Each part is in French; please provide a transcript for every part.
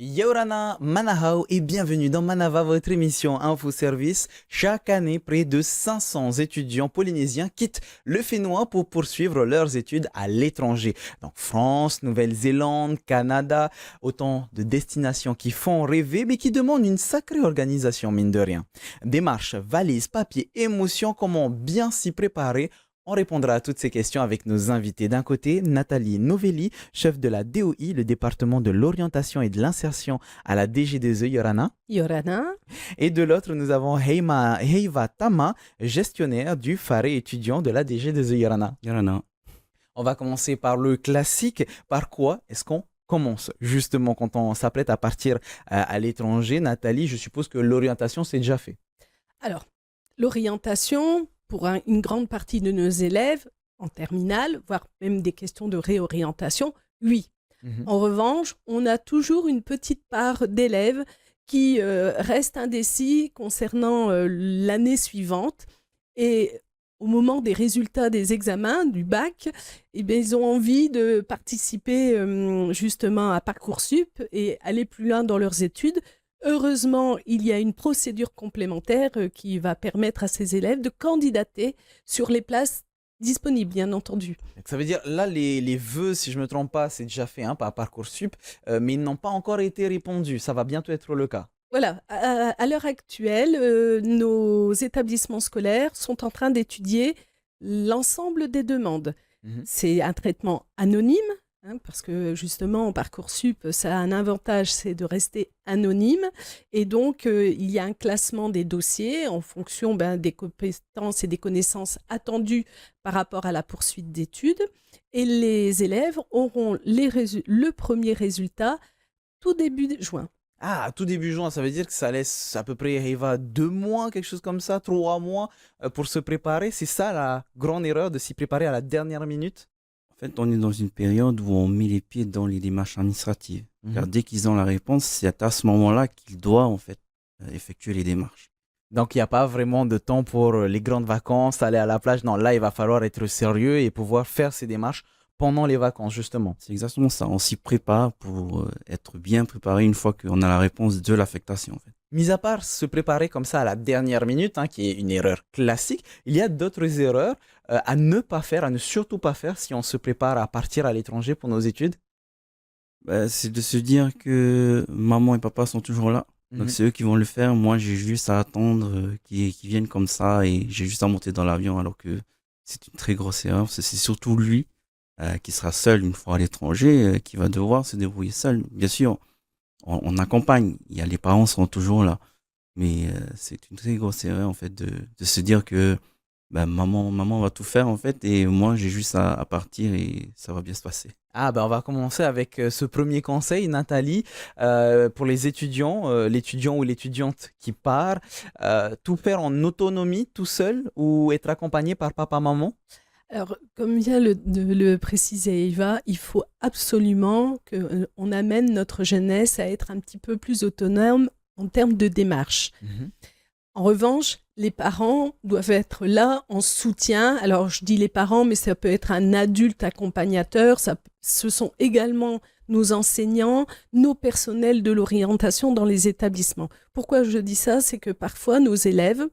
Yorana, Manahao et bienvenue dans Manava, votre émission Info Service. Chaque année, près de 500 étudiants polynésiens quittent le Fénois pour poursuivre leurs études à l'étranger. Donc France, Nouvelle-Zélande, Canada, autant de destinations qui font rêver mais qui demandent une sacrée organisation mine de rien. Démarches, valises, papiers, émotions, comment bien s'y préparer? On répondra à toutes ces questions avec nos invités. D'un côté, Nathalie Novelli, chef de la DOI, le département de l'orientation et de l'insertion à la DG2E Yorana. Yorana. Et de l'autre, nous avons Heiva Tama, gestionnaire du Faré étudiant de la DG2E Yorana. Yorana. On va commencer par le classique. Par quoi est-ce qu'on commence justement quand on s'apprête à partir à l'étranger? Nathalie, je suppose que l'orientation, c'est déjà fait. Alors, l'orientation, pour une grande partie de nos élèves en terminale, voire même des questions de réorientation, oui. En revanche, on a toujours une petite part d'élèves qui restent indécis concernant l'année suivante. Et au moment des résultats des examens, du bac, eh bien, ils ont envie de participer justement à Parcoursup et aller plus loin dans leurs études. Heureusement, il y a une procédure complémentaire qui va permettre à ces élèves de candidater sur les places disponibles, bien entendu. Donc, ça veut dire, là, les vœux, si je ne me trompe pas, c'est déjà fait par Parcoursup, mais ils n'ont pas encore été répondus. Ça va bientôt être le cas. Voilà, à l'heure actuelle, nos établissements scolaires sont en train d'étudier l'ensemble des demandes. C'est un traitement anonyme, parce que justement, Parcoursup, ça a un avantage, c'est de rester anonyme. Et donc, il y a un classement des dossiers en fonction des compétences et des connaissances attendues par rapport à la poursuite d'études. Et les élèves auront le premier résultat tout début juin. Ah, tout début juin, ça veut dire que ça laisse à peu près Eva 2 mois, quelque chose comme ça, 3 mois pour se préparer. C'est ça la grande erreur de s'y préparer à la dernière minute? En fait, on est dans une période où on met les pieds dans les démarches administratives. Car dès qu'ils ont la réponse, c'est à ce moment-là qu'ils doivent en fait effectuer les démarches. Donc, il n'y a pas vraiment de temps pour les grandes vacances, aller à la plage. Non, là, il va falloir être sérieux et pouvoir faire ces démarches pendant les vacances, justement. C'est exactement ça. On s'y prépare pour être bien préparé une fois qu'on a la réponse de l'affectation. En fait. Mis à part se préparer comme ça à la dernière minute, qui est une erreur classique, il y a d'autres erreurs à ne pas faire, à ne surtout pas faire si on se prépare à partir à l'étranger pour nos études. C'est de se dire que maman et papa sont toujours là. Donc c'est eux qui vont le faire. Moi, j'ai juste à attendre qu'ils viennent comme ça et j'ai juste à monter dans l'avion alors que c'est une très grosse erreur. C'est surtout lui qui sera seul une fois à l'étranger, qui va devoir se débrouiller seul. Bien sûr, on accompagne. Les parents seront toujours là. Mais c'est une très grosse erreur en fait de se dire que maman va tout faire en fait et moi j'ai juste à partir et ça va bien se passer. On va commencer avec ce premier conseil, Nathalie, pour les étudiants, l'étudiant ou l'étudiante qui part, tout faire en autonomie, tout seul ou être accompagné par papa-maman? Alors, comme vient de le préciser Eva, il faut absolument qu'on amène notre jeunesse à être un petit peu plus autonome en termes de démarche. En revanche, les parents doivent être là en soutien. Alors, je dis les parents, mais ça peut être un adulte accompagnateur. Ce sont également nos enseignants, nos personnels de l'orientation dans les établissements. Pourquoi je dis ça? C'est que parfois, nos élèves,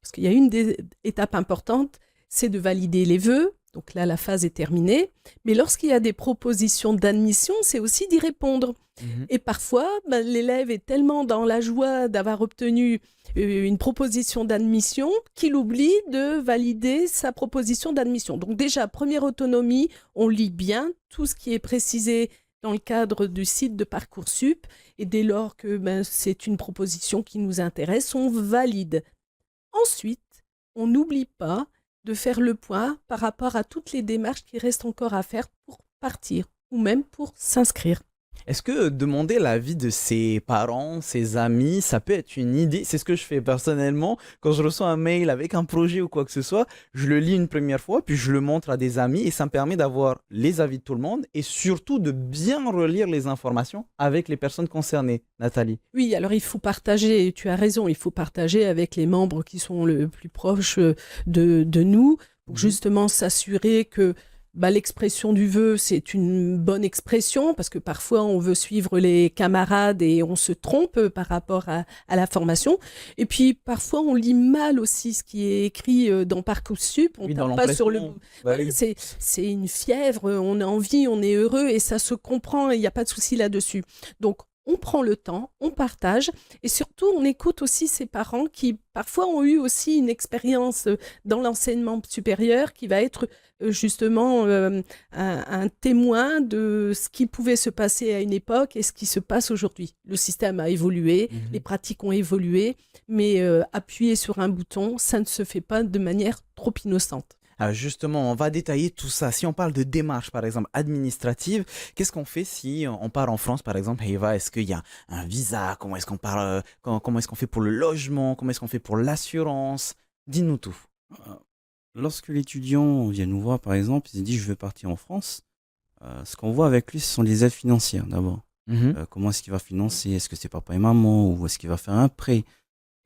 parce qu'il y a une des étapes importantes, c'est de valider les vœux. Donc là, la phase est terminée. Mais lorsqu'il y a des propositions d'admission, c'est aussi d'y répondre. Et parfois, l'élève est tellement dans la joie d'avoir obtenu une proposition d'admission qu'il oublie de valider sa proposition d'admission. Donc déjà, première autonomie, on lit bien tout ce qui est précisé dans le cadre du site de Parcoursup. Et dès lors que c'est une proposition qui nous intéresse, on valide. Ensuite, on n'oublie pas de faire le point par rapport à toutes les démarches qui restent encore à faire pour partir ou même pour s'inscrire. Est-ce que demander l'avis de ses parents, ses amis, ça peut être une idée? C'est ce que je fais personnellement. Quand je reçois un mail avec un projet ou quoi que ce soit, je le lis une première fois, puis je le montre à des amis et ça me permet d'avoir les avis de tout le monde et surtout de bien relire les informations avec les personnes concernées. Nathalie? Oui, alors il faut partager, tu as raison, il faut partager avec les membres qui sont le plus proches de nous pour justement s'assurer que l'expression du vœu, c'est une bonne expression parce que parfois on veut suivre les camarades et on se trompe par rapport à la formation. Et puis parfois on lit mal aussi ce qui est écrit dans Parcoursup. On tape pas sur le bout. Voilà, c'est une fièvre, on a envie, on est heureux et ça se comprend, il n'y a pas de souci là-dessus. Donc on prend le temps, on partage et surtout on écoute aussi ces parents qui parfois ont eu aussi une expérience dans l'enseignement supérieur qui va être justement un témoin de ce qui pouvait se passer à une époque et ce qui se passe aujourd'hui. Le système a évolué, les pratiques ont évolué, mais appuyer sur un bouton, ça ne se fait pas de manière trop innocente. Alors justement, on va détailler tout ça. Si on parle de démarche, par exemple, administrative, qu'est-ce qu'on fait si on part en France, par exemple, Eva, est-ce qu'il y a un visa? Comment est-ce qu'on parle, comment est-ce qu'on fait pour le logement? Comment est-ce qu'on fait pour l'assurance? Dis-nous tout. Lorsque l'étudiant vient nous voir, par exemple, il se dit je veux partir en France, ce qu'on voit avec lui, ce sont les aides financières d'abord. Comment est-ce qu'il va financer? Est-ce que c'est papa et maman ou est-ce qu'il va faire un prêt?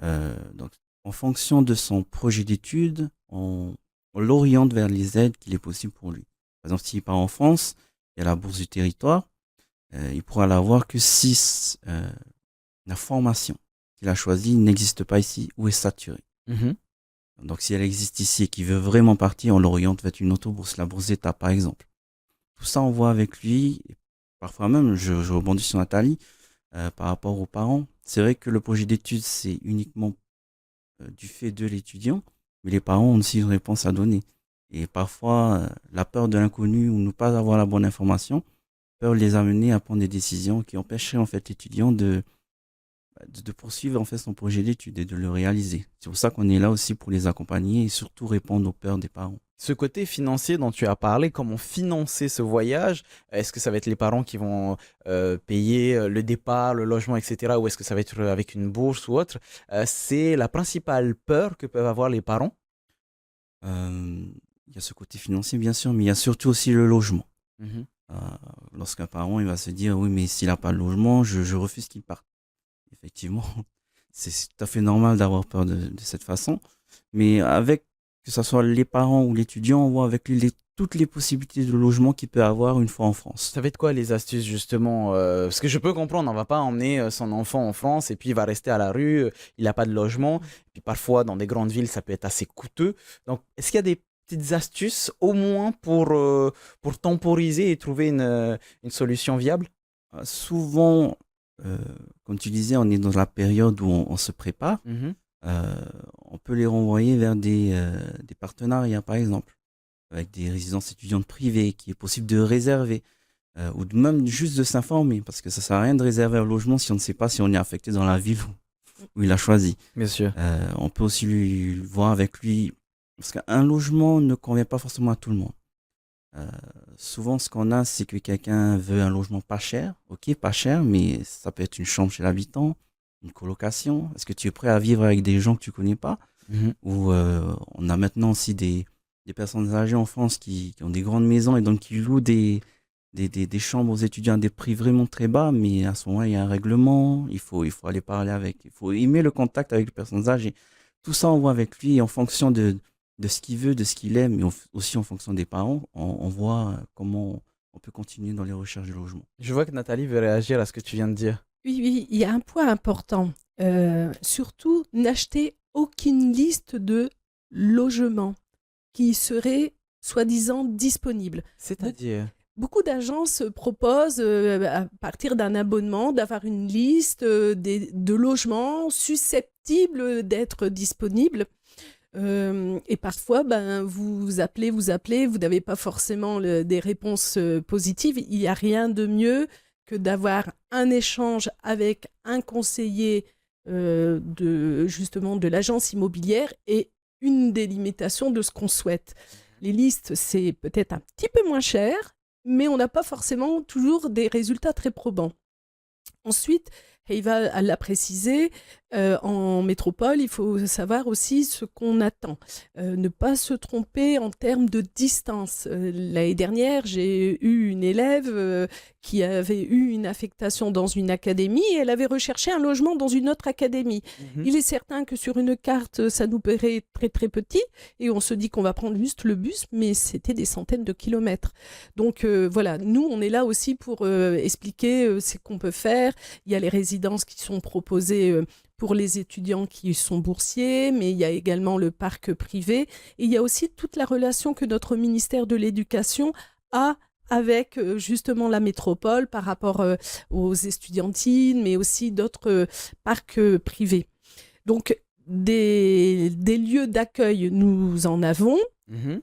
Donc, en fonction de son projet d'études, on l'oriente vers les aides qu'il est possible pour lui. Par exemple, s'il part en France, il y a la bourse du territoire, il pourra l'avoir que si la formation qu'il a choisie n'existe pas ici ou est saturée. Donc, si elle existe ici et qu'il veut vraiment partir, on l'oriente vers une autre bourse, la bourse d'État par exemple. Tout ça, on voit avec lui. Et parfois même, je rebondis sur Nathalie, par rapport aux parents. C'est vrai que le projet d'études, c'est uniquement du fait de l'étudiant, mais les parents ont aussi une réponse à donner. Et parfois, la peur de l'inconnu ou ne pas avoir la bonne information peut les amener à prendre des décisions qui empêcheraient en fait l'étudiant de poursuivre en fait son projet d'études et de le réaliser. C'est pour ça qu'on est là aussi pour les accompagner et surtout répondre aux peurs des parents. Ce côté financier dont tu as parlé, comment financer ce voyage? Est-ce que ça va être les parents qui vont payer le départ, le logement, etc. Ou est-ce que ça va être avec une bourse ou autre? C'est la principale peur que peuvent avoir les parents. Il y a ce côté financier bien sûr, mais il y a surtout aussi le logement. Lorsqu'un parent il va se dire oui mais s'il n'a pas de logement, je refuse qu'il parte. Effectivement, c'est tout à fait normal d'avoir peur de cette façon, mais avec que ce soit les parents ou l'étudiant, on voit avec lui toutes les possibilités de logement qu'il peut avoir une fois en France. Ça va être quoi les astuces justement? Parce que je peux comprendre, on ne va pas emmener son enfant en France et puis il va rester à la rue, il n'a pas de logement. Et puis parfois dans des grandes villes, ça peut être assez coûteux. Donc est-ce qu'il y a des petites astuces au moins pour temporiser et trouver une solution viable? Souvent, comme tu disais, on est dans la période où on se prépare. On peut les renvoyer vers des partenariats, par exemple, avec des résidences étudiantes privées qui est possible de réserver, ou même juste de s'informer, parce que ça ne sert à rien de réserver un logement si on ne sait pas si on est affecté dans la ville où il a choisi. Bien sûr. On peut aussi lui voir avec lui, parce qu'un logement ne convient pas forcément à tout le monde. Souvent, ce qu'on a, c'est que quelqu'un veut un logement pas cher. Ok, pas cher, mais ça peut être une chambre chez l'habitant, une colocation. Est-ce que tu es prêt à vivre avec des gens que tu connais pas? Ou on a maintenant aussi des personnes âgées en France qui ont des grandes maisons et donc qui louent des chambres aux étudiants à des prix vraiment très bas, mais à ce moment-là, il y a un règlement, il faut aller parler avec, il faut aimer le contact avec les personnes âgées. Tout ça, on voit avec lui en fonction de ce qu'il veut, de ce qu'il aime, mais aussi en fonction des parents, on voit comment on peut continuer dans les recherches de logement. Je vois que Nathalie veut réagir à ce que tu viens de dire. Oui, il y a un point important. Surtout, n'achetez aucune liste de logements qui seraient soi-disant disponibles. C'est-à-dire? Beaucoup d'agences proposent, à partir d'un abonnement, d'avoir une liste de logements susceptibles d'être disponibles. Et parfois, vous appelez, vous n'avez pas forcément des réponses positives. Il n'y a rien de mieux que d'avoir un échange avec un conseiller de l'agence immobilière et une délimitation de ce qu'on souhaite. Les listes, c'est peut-être un petit peu moins cher, mais on n'a pas forcément toujours des résultats très probants. Ensuite, Heiva l'a précisé, en métropole, il faut savoir aussi ce qu'on attend. Ne pas se tromper en termes de distance. L'année dernière, j'ai eu une élève qui avait eu une affectation dans une académie et elle avait recherché un logement dans une autre académie. Il est certain que sur une carte, ça nous paraît très très petit et on se dit qu'on va prendre juste le bus, mais c'était des centaines de kilomètres. Donc voilà, nous, on est là aussi pour expliquer ce qu'on peut faire. Il y a les résidences qui sont proposées pour les étudiants qui sont boursiers, mais il y a également le parc privé. Et il y a aussi toute la relation que notre ministère de l'Éducation a avec justement la métropole par rapport aux estudiantines, mais aussi d'autres parcs privés. Donc, des lieux d'accueil, nous en avons.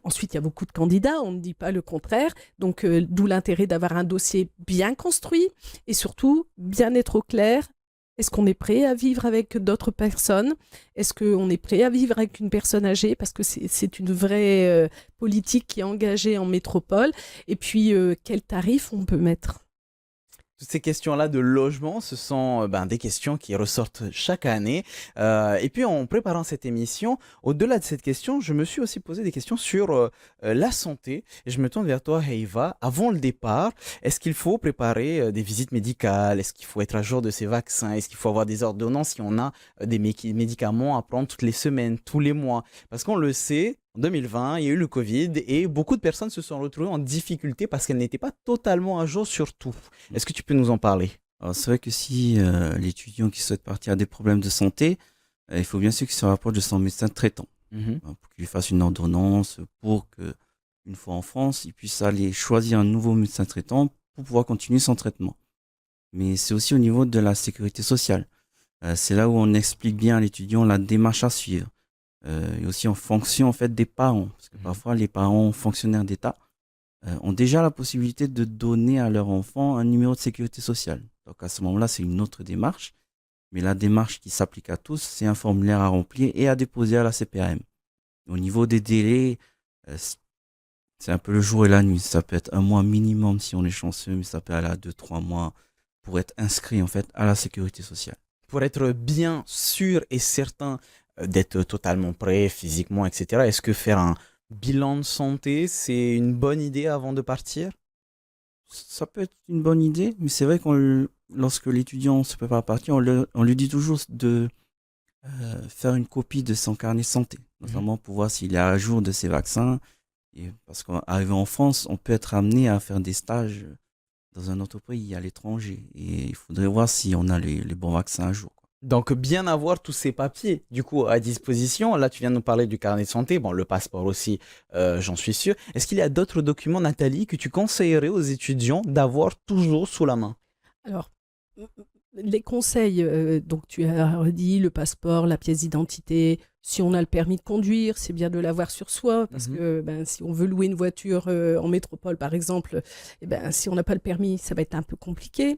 Ensuite, il y a beaucoup de candidats, on ne dit pas le contraire. Donc, d'où l'intérêt d'avoir un dossier bien construit et surtout bien être au clair. Est-ce qu'on est prêt à vivre avec d'autres personnes? Est-ce qu'on est prêt à vivre avec une personne âgée? Parce que c'est une vraie politique qui est engagée en métropole. Et puis, quel tarif on peut mettre? Toutes ces questions-là de logement, ce sont des questions qui ressortent chaque année. Et puis, en préparant cette émission, au-delà de cette question, je me suis aussi posé des questions sur la santé. Et je me tourne vers toi, Heiva. Avant le départ, est-ce qu'il faut préparer des visites médicales? Est-ce qu'il faut être à jour de ses vaccins? Est-ce qu'il faut avoir des ordonnances si on a des médicaments à prendre toutes les semaines, tous les mois? Parce qu'on le sait, en 2020, il y a eu le Covid et beaucoup de personnes se sont retrouvées en difficulté parce qu'elles n'étaient pas totalement à jour sur tout. Est-ce que tu peux nous en parler? Alors, c'est vrai que si l'étudiant qui souhaite partir a des problèmes de santé, il faut bien sûr qu'il se rapproche de son médecin traitant pour qu'il lui fasse une ordonnance pour que, une fois en France, il puisse aller choisir un nouveau médecin traitant pour pouvoir continuer son traitement. Mais c'est aussi au niveau de la sécurité sociale. C'est là où on explique bien à l'étudiant la démarche à suivre. Et aussi en fonction en fait des parents, parce que parfois les parents fonctionnaires d'État ont déjà la possibilité de donner à leur enfant un numéro de sécurité sociale. Donc à ce moment-là, c'est une autre démarche, mais la démarche qui s'applique à tous, c'est un formulaire à remplir et à déposer à la CPAM. Au niveau des délais, c'est un peu le jour et la nuit. Ça peut être un mois minimum si on est chanceux, mais ça peut aller à 2-3 mois pour être inscrit en fait à la sécurité sociale. Pour être bien sûr et certain d'être totalement prêt physiquement, etc. Est-ce que faire un bilan de santé, c'est une bonne idée avant de partir? Ça peut être une bonne idée, mais c'est vrai que lorsque l'étudiant se prépare à partir, on lui dit toujours de faire une copie de son carnet santé, notamment pour voir s'il est à jour de ses vaccins. Et parce qu'arrivé en France, on peut être amené à faire des stages dans un autre pays, à l'étranger. Et il faudrait voir si on a les bons vaccins à jour. Donc, bien avoir tous ces papiers, du coup, à disposition. Là, tu viens de nous parler du carnet de santé. Bon, le passeport aussi, j'en suis sûr. Est-ce qu'il y a d'autres documents, Nathalie, que tu conseillerais aux étudiants d'avoir toujours sous la main? Alors, les conseils, donc tu as dit le passeport, la pièce d'identité. Si on a le permis de conduire, c'est bien de l'avoir sur soi parce que si on veut louer une voiture en métropole, par exemple, si on n'a pas le permis, ça va être un peu compliqué.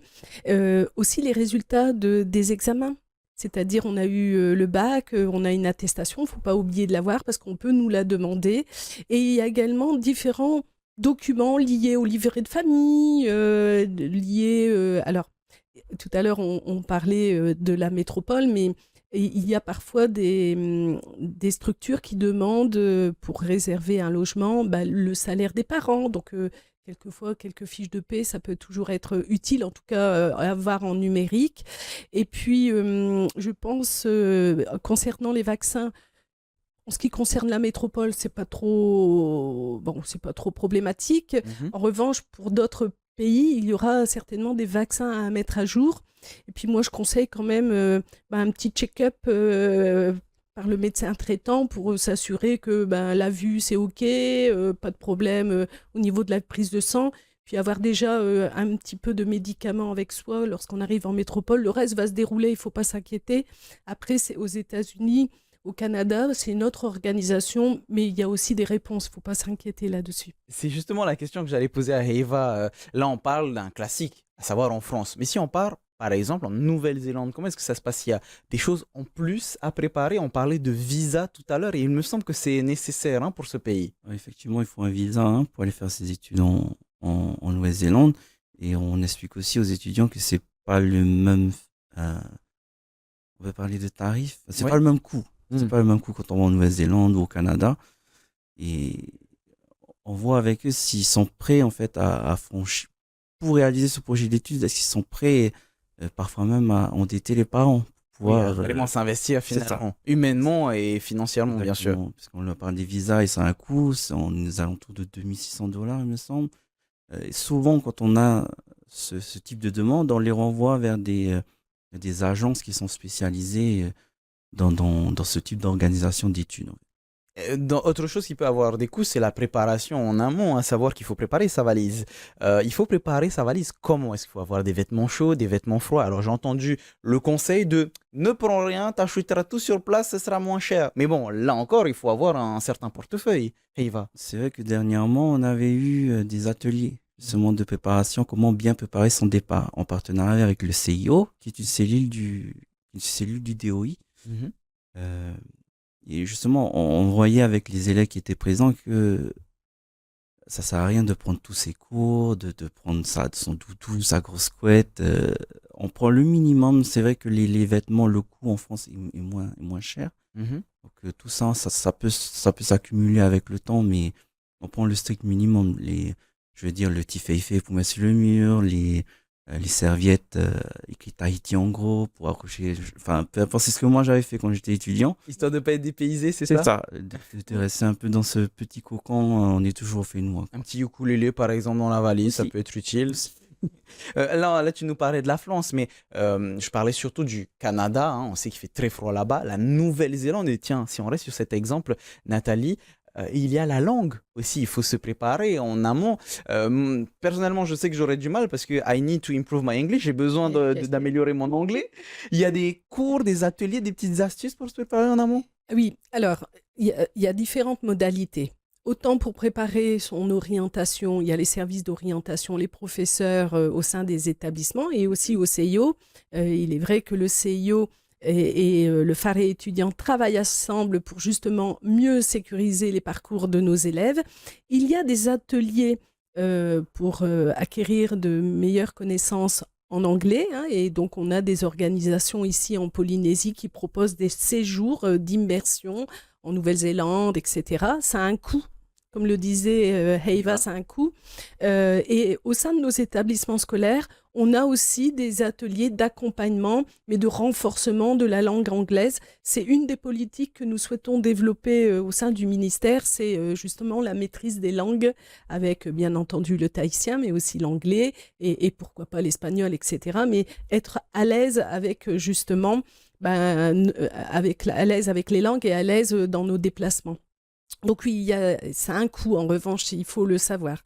Aussi les résultats des examens. C'est-à-dire, on a eu le bac, on a une attestation, il ne faut pas oublier de l'avoir parce qu'on peut nous la demander. Et il y a également différents documents liés au livret de famille, alors, tout à l'heure, on parlait de la métropole, mais il y a parfois des structures qui demandent, pour réserver un logement, le salaire des parents. Donc, quelquefois, quelques fiches de paie, ça peut toujours être utile, en tout cas, à avoir en numérique. Et puis, je pense, concernant les vaccins, en ce qui concerne la métropole, c'est pas trop problématique. En revanche, pour d'autres pays, il y aura certainement des vaccins à mettre à jour. Et puis moi, je conseille quand même un petit check-up par le médecin traitant pour s'assurer que la vue, c'est OK, pas de problème au niveau de la prise de sang. Puis avoir déjà un petit peu de médicaments avec soi lorsqu'on arrive en métropole. Le reste va se dérouler, il ne faut pas s'inquiéter. Après, c'est aux États-Unis. Au Canada, c'est une autre organisation, mais il y a aussi des réponses. Il ne faut pas s'inquiéter là-dessus. C'est justement la question que j'allais poser à Heiva. Là, on parle d'un classique, à savoir en France. Mais si on part, par exemple, en Nouvelle-Zélande, comment est-ce que ça se passe? Il y a des choses en plus à préparer. On parlait de visa tout à l'heure et il me semble que c'est nécessaire pour ce pays. Effectivement, il faut un visa pour aller faire ses études en Nouvelle-Zélande. Et on explique aussi aux étudiants que ce n'est pas le même Euh, on va parler de tarifs. C'est Ouais. pas le même coût. C'est Mm. pas le même coût quand on va en Nouvelle-Zélande ou au Canada. Et on voit avec eux s'ils sont prêts en fait à franchir pour réaliser ce projet d'études. Est-ce qu'ils sont prêts parfois même à endetter les parents pour Oui, à pouvoir. vraiment s'investir C'est ça. finalement, humainement et financièrement, bien sûr. Exactement. Parce qu'on leur parle des visas et ça a un coût. C'est aux alentours de $2 600, il me semble. Et souvent, quand on a ce type de demande, on les renvoie vers des agences qui sont spécialisées dans ce type d'organisation d'études. Autre chose qui peut avoir des coûts, c'est la préparation en amont, à savoir qu'il faut préparer sa valise. Il faut préparer sa valise comment? Est-ce qu'il faut avoir des vêtements chauds, des vêtements froids? Alors j'ai entendu le conseil de ne prends rien, t'achèteras tout sur place, ce sera moins cher. Mais bon, là encore, il faut avoir un certain portefeuille. Et il va. C'est vrai que dernièrement, on avait eu des ateliers justement de préparation, comment bien préparer son départ, en partenariat avec le CIO, qui est une cellule du DOI. Mhm. Euh, et justement, on voyait avec les élèves qui étaient présents que ça sert à rien de prendre tous ses cours, de prendre son doudou, sa grosse couette. On prend le minimum. C'est vrai que les vêtements, le coût en France est moins cher. Mhm. Donc tout ça, ça peut s'accumuler avec le temps, mais on prend le strict minimum. Je veux dire, le petit feuille pour mettre sur le mur, les serviettes écrites Tahiti en gros pour accrocher. Enfin, peu importe, c'est ce que moi j'avais fait quand j'étais étudiant. Histoire de ne pas être dépaysé, c'est C'est ça? ça, de rester un peu dans ce petit cocon, on est toujours fait nous. Un petit ukulélé, par exemple, dans la valise, ça Aussi. peut être utile. Là, tu nous parlais de la France, mais je parlais surtout du Canada. Hein, on sait qu'il fait très froid là-bas. La Nouvelle-Zélande, et tiens, si on reste sur cet exemple, Nathalie, il y a la langue aussi. Il faut se préparer en amont. Personnellement, je sais que j'aurais du mal parce que I need to improve my English. J'ai besoin d'améliorer mon anglais. Il y a des cours, des ateliers, des petites astuces pour se préparer en amont. Oui, alors, il y a différentes modalités. Autant pour préparer son orientation, il y a les services d'orientation, les professeurs au sein des établissements et aussi au CIO. Il est vrai que le CIO et le phare étudiant travaillent ensemble pour justement mieux sécuriser les parcours de nos élèves. Il y a des ateliers pour acquérir de meilleures connaissances en anglais, hein, et donc on a des organisations ici en Polynésie qui proposent des séjours d'immersion en Nouvelle-Zélande, etc. Ça a un coût, comme le disait Heiva, ça a un coût. Et au sein de nos établissements scolaires, on a aussi des ateliers d'accompagnement, mais de renforcement de la langue anglaise. C'est une des politiques que nous souhaitons développer au sein du ministère, c'est justement la maîtrise des langues, avec bien entendu le tahitien, mais aussi l'anglais, et pourquoi pas l'espagnol, etc. Mais être à l'aise avec justement, à l'aise avec les langues et à l'aise dans nos déplacements. Donc oui, ça a un coût, en revanche, il faut le savoir.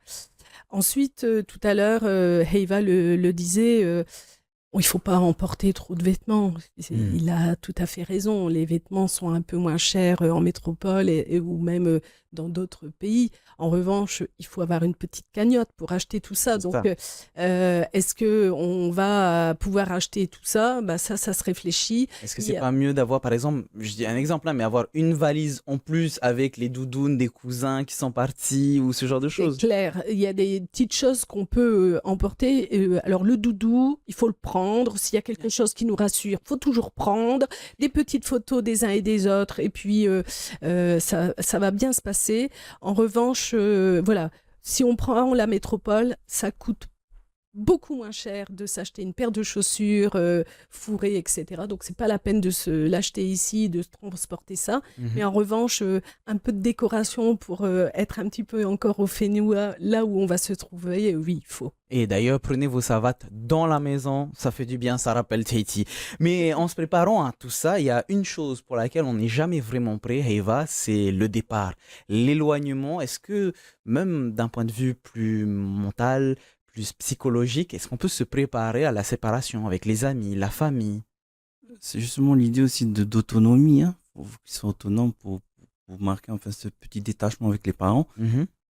Ensuite, tout à l'heure, Heiva le disait, il ne faut pas emporter trop de vêtements. Il a tout à fait raison. Les vêtements sont un peu moins chers en métropole ou même dans d'autres pays. En revanche, il faut avoir une petite cagnotte pour acheter tout ça. Donc, est-ce qu'on va pouvoir acheter tout ça? Ça se réfléchit. Est-ce que c'est pas mieux d'avoir, par exemple, je dis un exemple, hein, mais avoir une valise en plus avec les doudounes des cousins qui sont partis ou ce genre de choses? C'est clair. Il y a des petites choses qu'on peut emporter. Alors, le doudou, il faut le prendre. S'il y a quelque chose qui nous rassure, il faut toujours prendre. Des petites photos des uns et des autres. Et puis, ça va bien se passer. En revanche, voilà, si on prend la métropole, ça coûte beaucoup moins cher de s'acheter une paire de chaussures fourrées, etc. Donc, c'est pas la peine de se l'acheter ici, de transporter ça. Mais en revanche, un peu de décoration pour être un petit peu encore au Fénois, là où on va se trouver, oui, il faut. Et d'ailleurs, prenez vos savates dans la maison, ça fait du bien, ça rappelle Tahiti. Mais en se préparant à tout ça, il y a une chose pour laquelle on n'est jamais vraiment prêt, Heiva, c'est le départ, l'éloignement. Est-ce que, même d'un point de vue plus mental, plus psychologique, est-ce qu'on peut se préparer à la séparation avec les amis, la famille? C'est justement l'idée aussi d'autonomie. Hein. Faut qu'ils soient autonomes pour marquer enfin, ce petit détachement avec les parents.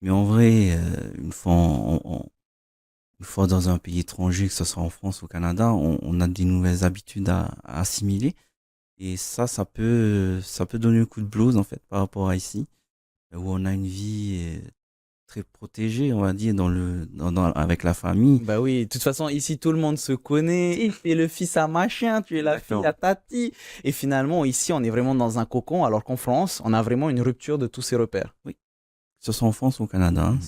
Mais en vrai, une fois dans un pays étranger, que ce soit en France ou au Canada, on a des nouvelles habitudes à assimiler. Et ça peut donner un coup de blues en fait par rapport à ici, où on a une vie très protégé, on va dire, avec la famille. Bah oui, de toute façon, ici, tout le monde se connaît. Il fait le fils à machin, tu es la fille Exactement. à tati. Et finalement, ici, on est vraiment dans un cocon, alors qu'en France, on a vraiment une rupture de tous ces repères. Oui, que ce soit en France ou au Canada, hein,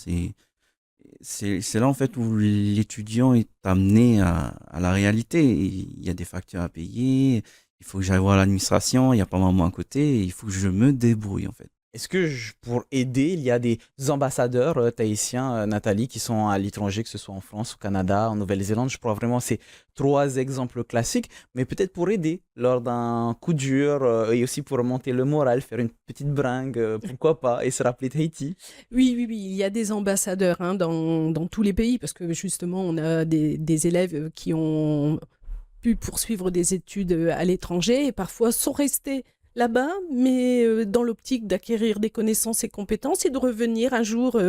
c'est là en fait où l'étudiant est amené à la réalité. Il y a des factures à payer, il faut que j'aille voir l'administration, il n'y a pas maman à côté, il faut que je me débrouille en fait. Est-ce que pour aider, il y a des ambassadeurs tahitiens, Nathalie, qui sont à l'étranger, que ce soit en France, au Canada, en Nouvelle-Zélande? Je prends vraiment ces trois exemples classiques, mais peut-être pour aider lors d'un coup dur et aussi pour monter le moral, faire une petite bringue, pourquoi pas, et se rappeler de Haïti. Oui, oui, oui, il y a des ambassadeurs hein, dans tous les pays parce que justement, on a des élèves qui ont pu poursuivre des études à l'étranger et parfois sont restés là-bas, mais dans l'optique d'acquérir des connaissances et compétences et de revenir un jour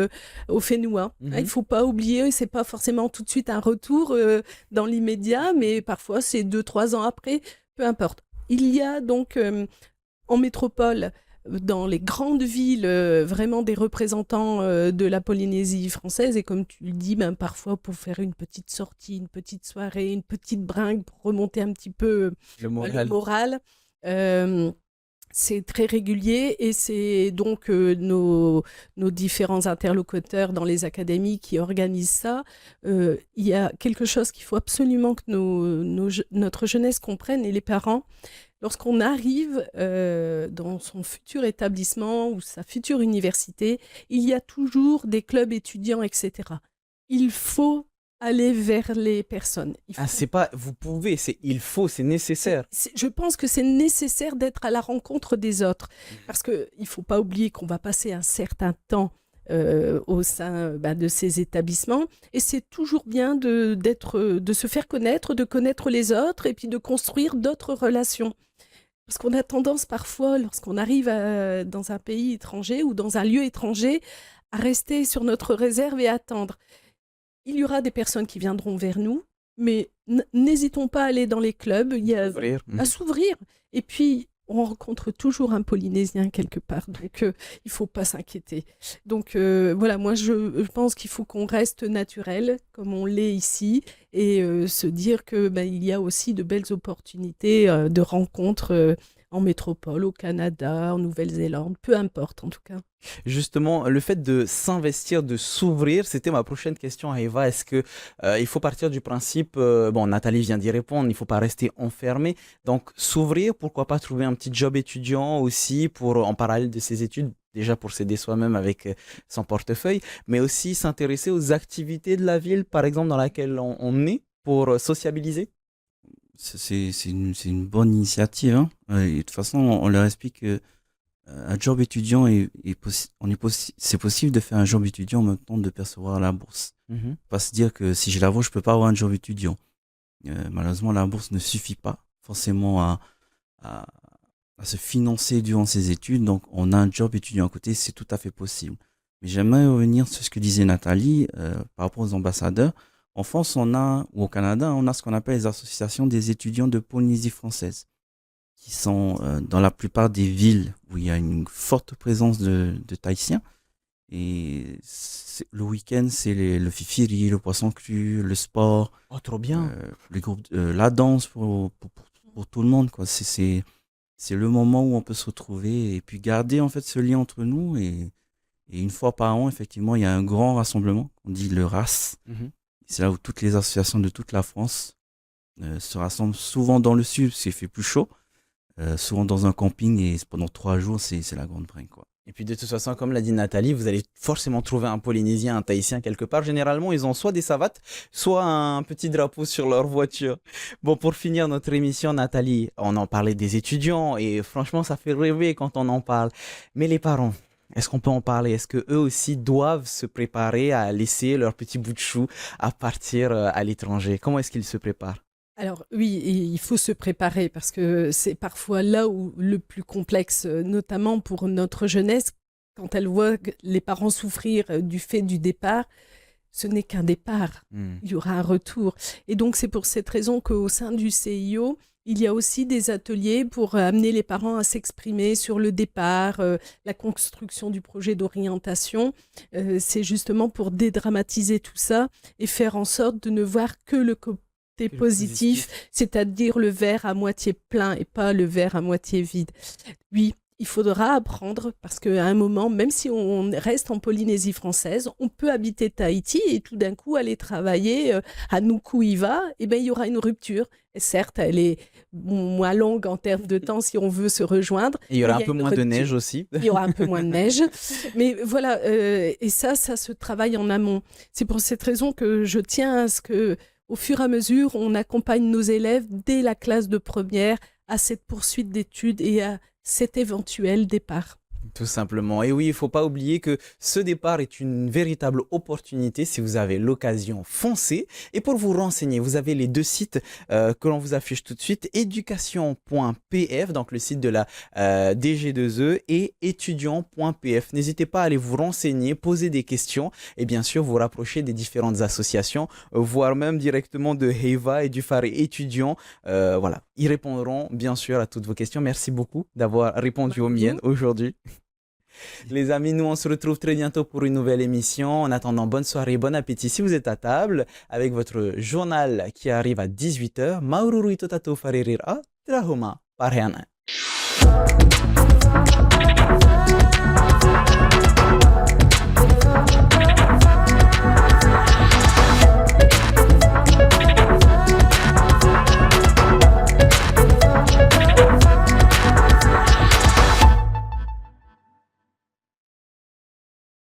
au Fénois. Il ne Mhm. faut pas oublier, c'est pas forcément tout de suite un retour dans l'immédiat, mais parfois c'est 2, 3 ans après, peu importe. Il y a donc en métropole, dans les grandes villes, vraiment des représentants de la Polynésie française. Et comme tu le dis, ben, parfois pour faire une petite sortie, une petite soirée, une petite bringue pour remonter un petit peu Le le moral. moral. euh, c'est très régulier et c'est donc nos différents interlocuteurs dans les académies qui organisent ça. Il y a quelque chose qu'il faut absolument que notre jeunesse comprenne et les parents. Lorsqu'on arrive dans son futur établissement ou sa future université, il y a toujours des clubs étudiants, etc. Il faut aller vers les personnes. Ah, c'est pas, vous pouvez, c'est il faut, c'est nécessaire. Je pense que c'est nécessaire d'être à la rencontre des autres parce qu'il ne faut pas oublier qu'on va passer un certain temps au sein de ces établissements et c'est toujours bien de se faire connaître, de connaître les autres et puis de construire d'autres relations. Parce qu'on a tendance parfois, lorsqu'on arrive dans un pays étranger ou dans un lieu étranger, à rester sur notre réserve et attendre. Il y aura des personnes qui viendront vers nous, mais n'hésitons pas à aller dans les clubs, Ouvrir. à s'ouvrir. Et puis, on rencontre toujours un Polynésien quelque part, donc il ne faut pas s'inquiéter. Donc voilà, moi je pense qu'il faut qu'on reste naturel, comme on l'est ici, et se dire que il y a aussi de belles opportunités de rencontres en métropole, au Canada, en Nouvelle-Zélande, peu importe en tout cas. Justement, le fait de s'investir, de s'ouvrir, c'était ma prochaine question à Eva. Est-ce que il faut partir du principe, bon, Nathalie vient d'y répondre, il ne faut pas rester enfermé. Donc, s'ouvrir, pourquoi pas trouver un petit job étudiant aussi pour, en parallèle de ses études, déjà pour s'aider soi-même avec son portefeuille, mais aussi s'intéresser aux activités de la ville, par exemple, dans laquelle on est, pour sociabiliser. C'est une bonne initiative, hein. Et de toute façon, on leur explique que un job étudiant c'est possible de faire un job étudiant en même temps de percevoir la bourse. Mhm. Pas se dire que si j'ai la bourse, je peux pas avoir un job étudiant. Malheureusement, la bourse ne suffit pas forcément à, à se financer durant ses études. Donc, on a un job étudiant à côté, c'est tout à fait possible. Mais j'aimerais revenir sur ce que disait Nathalie par rapport aux ambassadeurs. En France, ou au Canada, on a ce qu'on appelle les associations des étudiants de Polynésie française, qui sont dans la plupart des villes où il y a une forte présence de Tahitiens. Et le week-end, c'est le fifiri, le poisson cru, le sport, Oh, trop bien. les groupes, la danse pour tout le monde, quoi. C'est le moment où on peut se retrouver et puis garder en fait ce lien entre nous. Et une fois par an, effectivement, il y a un grand rassemblement, on dit le RAS. Mhm. C'est là où toutes les associations de toute la France se rassemblent, souvent dans le sud, parce qu'il fait plus chaud, souvent dans un camping, et pendant 3 jours, c'est la grande bringue, quoi. Et puis de toute façon, comme l'a dit Nathalie, vous allez forcément trouver un Polynésien, un Tahitien quelque part. Généralement, ils ont soit des savates, soit un petit drapeau sur leur voiture. Bon, pour finir notre émission, Nathalie, on en parlait des étudiants et franchement, ça fait rêver quand on en parle. Mais les parents, est-ce qu'on peut en parler? Est-ce que eux aussi doivent se préparer à laisser leur petit bout de chou à partir à l'étranger? Comment est-ce qu'ils se préparent? Alors oui, et il faut se préparer parce que c'est parfois là où le plus complexe, notamment pour notre jeunesse, quand elle voit les parents souffrir du fait du départ, ce n'est qu'un départ. Il y aura un retour. Et donc, c'est pour cette raison qu'au sein du CIO, il y a aussi des ateliers pour amener les parents à s'exprimer sur le départ, la construction du projet d'orientation. C'est justement pour dédramatiser tout ça et faire en sorte de ne voir que le côté positif, c'est-à-dire le verre à moitié plein et pas le verre à moitié vide. Oui. Il faudra apprendre parce qu'à un moment, même si on reste en Polynésie française, on peut habiter Tahiti et tout d'un coup aller travailler à Nuku'hiva, et ben il y aura une rupture. Et certes, elle est moins longue en termes de temps si on veut se rejoindre. Et il y aura un peu moins de neige aussi. Il y aura un peu moins de neige. Mais voilà, et ça se travaille en amont. C'est pour cette raison que je tiens à ce que, au fur et à mesure, on accompagne nos élèves dès la classe de première à cette poursuite d'études et à cet éventuel départ. Tout simplement. Et oui, il ne faut pas oublier que ce départ est une véritable opportunité. Si vous avez l'occasion, foncez. Et pour vous renseigner, vous avez les deux sites que l'on vous affiche tout de suite. Éducation.pf, donc le site de la DG2E, et étudiant.pf. N'hésitez pas à aller vous renseigner, poser des questions et bien sûr vous rapprocher des différentes associations, voire même directement de Heiva et du Phare étudiant. Voilà, ils répondront bien sûr à toutes vos questions. Merci beaucoup d'avoir répondu aux miennes aujourd'hui. Les amis, nous on se retrouve très bientôt pour une nouvelle émission. En attendant, bonne soirée, bon appétit si vous êtes à table avec votre journal qui arrive à 18h. Maururu itotato faririra, trahuma parheana.